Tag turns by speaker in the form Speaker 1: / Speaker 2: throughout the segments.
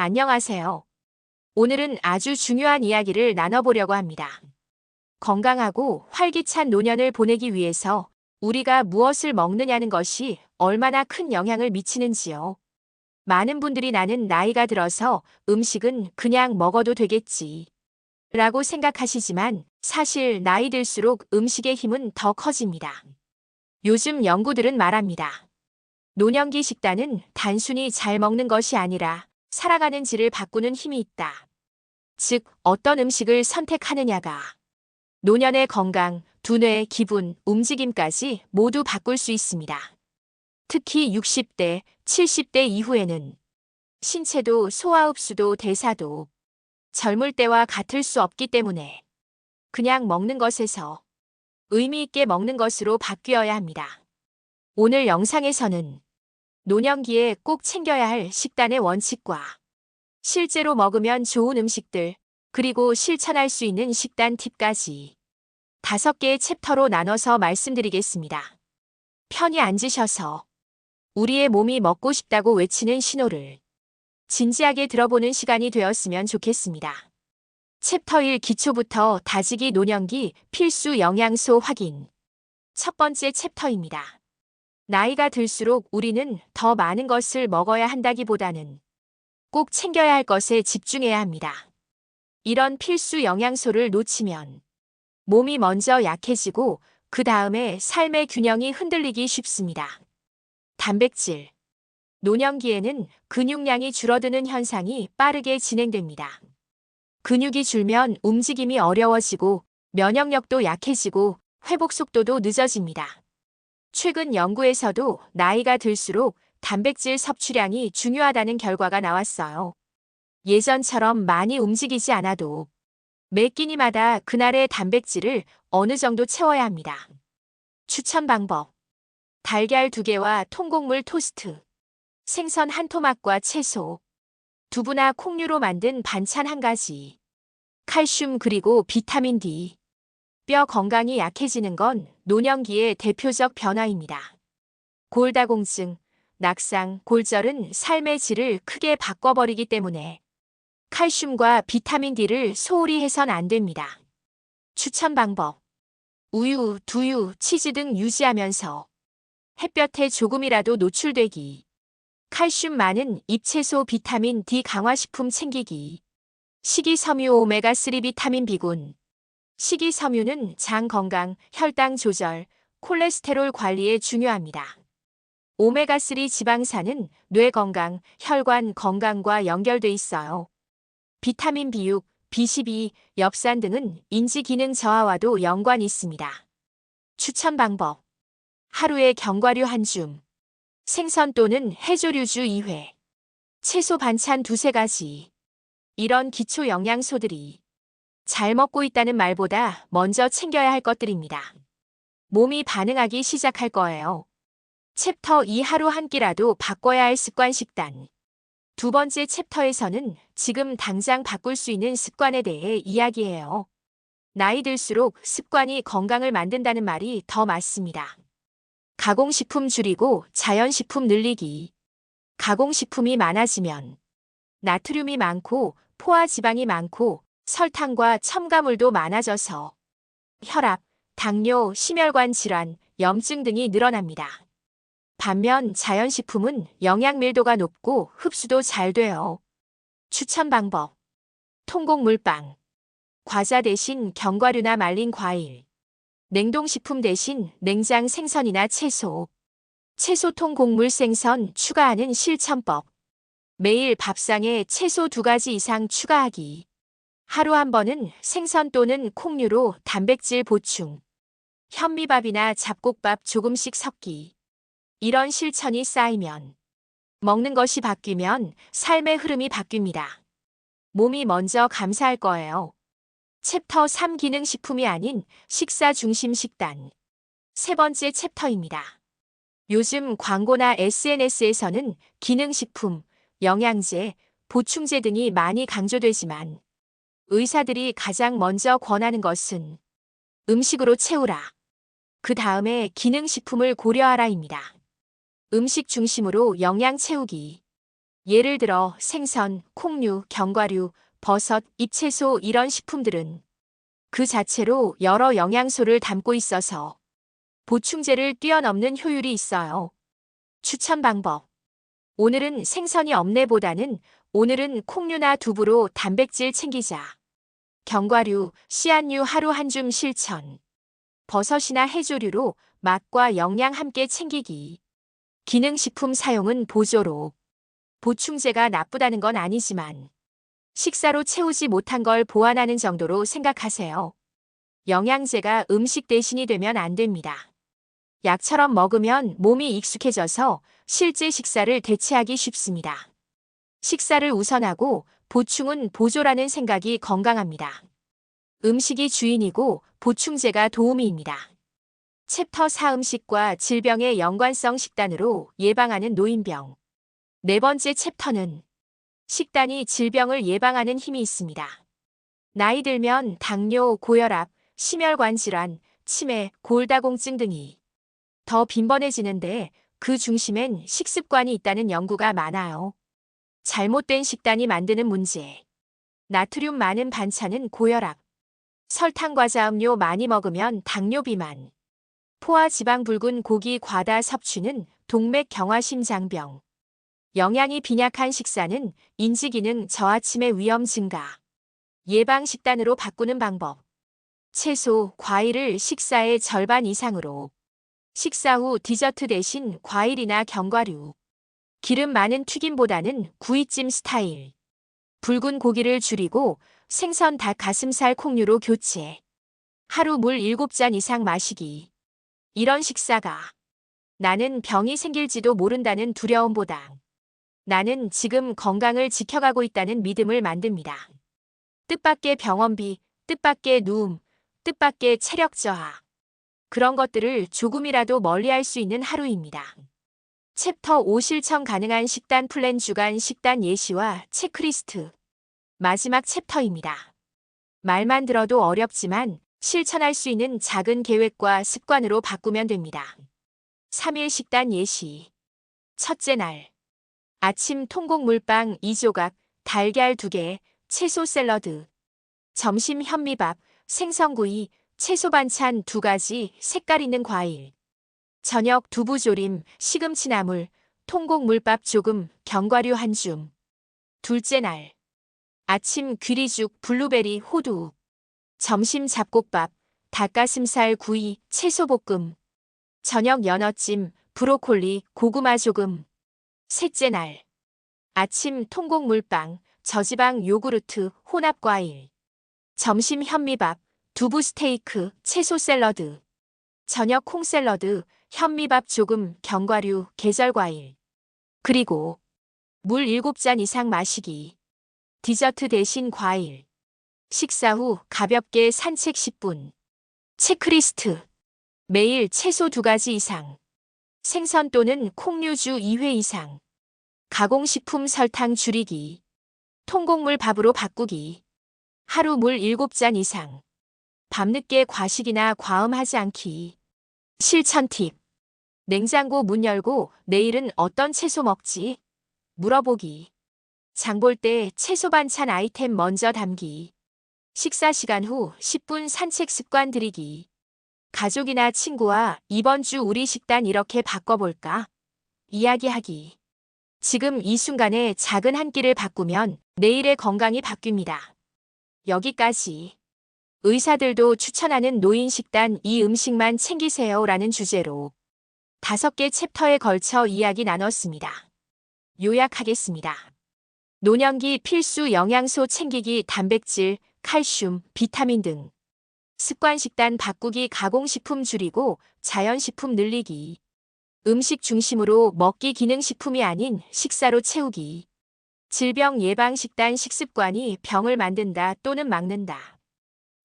Speaker 1: 안녕하세요. 오늘은 아주 중요한 이야기를 나눠보려고 합니다. 건강하고 활기찬 노년을 보내기 위해서 우리가 무엇을 먹느냐는 것이 얼마나 큰 영향을 미치는지요. 많은 분들이 나는 나이가 들어서 음식은 그냥 먹어도 되겠지 라고 생각하시지만 사실 나이 들수록 음식의 힘은 더 커집니다. 요즘 연구들은 말합니다. 노년기 식단은 단순히 잘 먹는 것이 아니라 살아가는 질을 바꾸는 힘이 있다. 즉, 어떤 음식을 선택하느냐가 노년의 건강, 두뇌, 기분, 움직임까지 모두 바꿀 수 있습니다. 특히 60대, 70대 이후에는 신체도 소화흡수도 대사도 젊을 때와 같을 수 없기 때문에 그냥 먹는 것에서 의미 있게 먹는 것으로 바뀌어야 합니다. 오늘 영상에서는 노년기에 꼭 챙겨야 할 식단의 원칙과 실제로 먹으면 좋은 음식들, 그리고 실천할 수 있는 식단 팁까지 5개의 챕터로 나눠서 말씀드리겠습니다. 편히 앉으셔서 우리의 몸이 먹고 싶다고 외치는 신호를 진지하게 들어보는 시간이 되었으면 좋겠습니다. 챕터 1 기초부터 다지기 노년기 필수 영양소 확인. 첫 번째 챕터입니다. 나이가 들수록 우리는 더 많은 것을 먹어야 한다기보다는 꼭 챙겨야 할 것에 집중해야 합니다. 이런 필수 영양소를 놓치면 몸이 먼저 약해지고 그 다음에 삶의 균형이 흔들리기 쉽습니다. 단백질. 노년기에는 근육량이 줄어드는 현상이 빠르게 진행됩니다. 근육이 줄면 움직임이 어려워지고 면역력도 약해지고 회복 속도도 늦어집니다. 최근 연구에서도 나이가 들수록 단백질 섭취량이 중요하다는 결과가 나왔어요. 예전처럼 많이 움직이지 않아도 매 끼니마다 그날의 단백질을 어느 정도 채워야 합니다. 추천 방법. 달걀 2개와 통곡물 토스트, 생선 1토막과 채소, 두부나 콩류로 만든 반찬 1가지, 칼슘 그리고 비타민 D. 뼈 건강이 약해지는 건 노년기의 대표적 변화입니다. 골다공증, 낙상, 골절은 삶의 질을 크게 바꿔버리기 때문에 칼슘과 비타민 D를 소홀히 해선 안 됩니다. 추천 방법. 우유, 두유, 치즈 등 유지하면서 햇볕에 조금이라도 노출되기. 칼슘 많은 잎채소 비타민 D 강화식품 챙기기. 식이섬유 오메가3 비타민 B군. 식이섬유는 장 건강, 혈당 조절, 콜레스테롤 관리에 중요합니다. 오메가3 지방산은 뇌 건강, 혈관 건강과 연결돼 있어요. 비타민 B6, B12, 엽산 등은 인지 기능 저하와도 연관이 있습니다. 추천 방법. 하루에 견과류 1줌, 생선 또는 해조류주 2회, 채소 반찬 2~3가지. 이런 기초 영양소들이 잘 먹고 있다는 말보다 먼저 챙겨야 할 것들입니다. 몸이 반응하기 시작할 거예요. 챕터 2 하루 한 끼라도 바꿔야 할 습관 식단. 두 번째 챕터에서는 지금 당장 바꿀 수 있는 습관에 대해 이야기해요. 나이 들수록 습관이 건강을 만든다는 말이 더 맞습니다. 가공식품 줄이고 자연식품 늘리기. 가공식품이 많아지면 나트륨이 많고 포화지방이 많고 설탕과 첨가물도 많아져서 혈압, 당뇨, 심혈관 질환, 염증 등이 늘어납니다. 반면 자연식품은 영양 밀도가 높고 흡수도 잘 돼요. 추천 방법. 통곡물빵. 과자 대신 견과류나 말린 과일. 냉동식품 대신 냉장 생선이나 채소. 채소통 곡물 생선 추가하는 실천법. 매일 밥상에 채소 2가지 이상 추가하기. 하루 한 번은 생선 또는 콩류로 단백질 보충. 현미밥이나 잡곡밥 조금씩 섞기. 이런 실천이 쌓이면 먹는 것이 바뀌면 삶의 흐름이 바뀝니다. 몸이 먼저 감사할 거예요. 챕터 3 기능식품이 아닌 식사 중심 식단. 세 번째 챕터입니다. 요즘 광고나 SNS에서는 기능식품, 영양제, 보충제 등이 많이 강조되지만 의사들이 가장 먼저 권하는 것은 음식으로 채우라. 그 다음에 기능식품을 고려하라입니다. 음식 중심으로 영양 채우기. 예를 들어 생선, 콩류, 견과류, 버섯, 잎채소 이런 식품들은 그 자체로 여러 영양소를 담고 있어서 보충제를 뛰어넘는 효율이 있어요. 추천 방법. 오늘은 생선이 없네보다는 오늘은 콩류나 두부로 단백질 챙기자. 견과류, 씨앗류 하루 한 줌 실천. 버섯이나 해조류로 맛과 영양 함께 챙기기. 기능식품 사용은 보조로. 보충제가 나쁘다는 건 아니지만 식사로 채우지 못한 걸 보완하는 정도로 생각하세요. 영양제가 음식 대신이 되면 안 됩니다. 약처럼 먹으면 몸이 익숙해져서 실제 식사를 대체하기 쉽습니다. 식사를 우선하고 보충은 보조라는 생각이 건강합니다. 음식이 주인이고 보충제가 도우미입니다. 챕터 4 음식과 질병의 연관성 식단으로 예방하는 노인병. 네 번째 챕터는 식단이 질병을 예방하는 힘이 있습니다. 나이 들면 당뇨, 고혈압, 심혈관 질환, 치매, 골다공증 등이 더 빈번해지는데 그 중심엔 식습관이 있다는 연구가 많아요. 잘못된 식단이 만드는 문제. 나트륨 많은 반찬은 고혈압. 설탕 과자 음료 많이 먹으면 당뇨 비만. 포화 지방 붉은 고기 과다 섭취는 동맥 경화심장병. 영양이 빈약한 식사는 인지기능 저하침의 위험 증가. 예방 식단으로 바꾸는 방법. 채소, 과일을 식사의 절반 이상으로. 식사 후 디저트 대신 과일이나 견과류. 기름 많은 튀김보다는 구이찜 스타일. 붉은 고기를 줄이고 생선, 닭, 가슴살, 콩류로 교체. 하루 물 7잔 이상 마시기. 이런 식사가 나는 병이 생길지도 모른다는 두려움보다 나는 지금 건강을 지켜가고 있다는 믿음을 만듭니다. 뜻밖의 병원비, 뜻밖의 누움, 뜻밖의 체력 저하. 그런 것들을 조금이라도 멀리할 수 있는 하루입니다. 챕터 5 실천 가능한 식단 플랜 주간 식단 예시와 체크리스트. 마지막 챕터입니다. 말만 들어도 어렵지만 실천할 수 있는 작은 계획과 습관으로 바꾸면 됩니다. 3일 식단 예시. 첫째 날. 아침 통곡물빵 2조각, 달걀 2개, 채소 샐러드. 점심 현미밥, 생선구이, 채소 반찬 2가지, 색깔 있는 과일. 저녁 두부조림, 시금치나물, 통곡물밥 조금, 견과류 한 줌. 둘째 날. 아침 귀리죽, 블루베리, 호두. 점심 잡곡밥, 닭가슴살 구이, 채소볶음. 저녁 연어찜, 브로콜리, 고구마 조금. 셋째 날. 아침 통곡물빵, 저지방 요구르트, 혼합과일. 점심 현미밥, 두부 스테이크, 채소 샐러드. 저녁 콩샐러드, 현미밥 조금, 견과류, 계절과일. 그리고 물 7잔 이상 마시기. 디저트 대신 과일. 식사 후 가볍게 산책 10분. 체크리스트. 매일 채소 2가지 이상. 생선 또는 콩류주 2회 이상. 가공식품 설탕 줄이기. 통곡물 밥으로 바꾸기. 하루 물 7잔 이상. 밤늦게 과식이나 과음하지 않기. 실천 팁. 냉장고 문 열고 내일은 어떤 채소 먹지? 물어보기. 장볼 때 채소 반찬 아이템 먼저 담기. 식사 시간 후 10분 산책 습관 들이기. 가족이나 친구와 이번 주 우리 식단 이렇게 바꿔볼까? 이야기하기. 지금 이 순간에 작은 한 끼를 바꾸면 내일의 건강이 바뀝니다. 여기까지. 의사들도 추천하는 노인 식단 이 음식만 챙기세요 라는 주제로 5개 챕터에 걸쳐 이야기 나눴습니다. 요약하겠습니다. 노년기 필수 영양소 챙기기 단백질, 칼슘, 비타민 등. 습관 식단 바꾸기 가공식품 줄이고 자연식품 늘리기. 음식 중심으로 먹기 기능식품이 아닌 식사로 채우기. 질병 예방 식단 식습관이 병을 만든다 또는 막는다.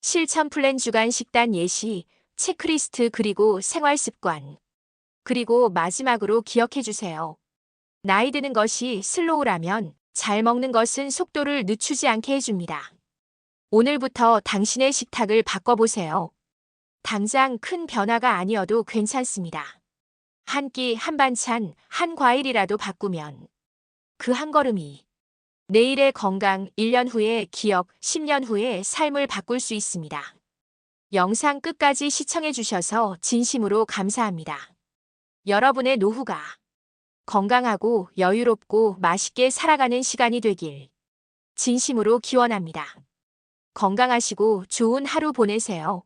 Speaker 1: 실천 플랜 주간 식단 예시, 체크리스트 그리고 생활습관. 그리고 마지막으로 기억해 주세요. 나이 드는 것이 슬로우라면 잘 먹는 것은 속도를 늦추지 않게 해줍니다. 오늘부터 당신의 식탁을 바꿔보세요. 당장 큰 변화가 아니어도 괜찮습니다. 한 끼, 한 반찬, 한 과일이라도 바꾸면 그 한 걸음이 내일의 건강, 1년 후의 기억, 10년 후의 삶을 바꿀 수 있습니다. 영상 끝까지 시청해 주셔서 진심으로 감사합니다. 여러분의 노후가 건강하고 여유롭고 맛있게 살아가는 시간이 되길 진심으로 기원합니다. 건강하시고 좋은 하루 보내세요.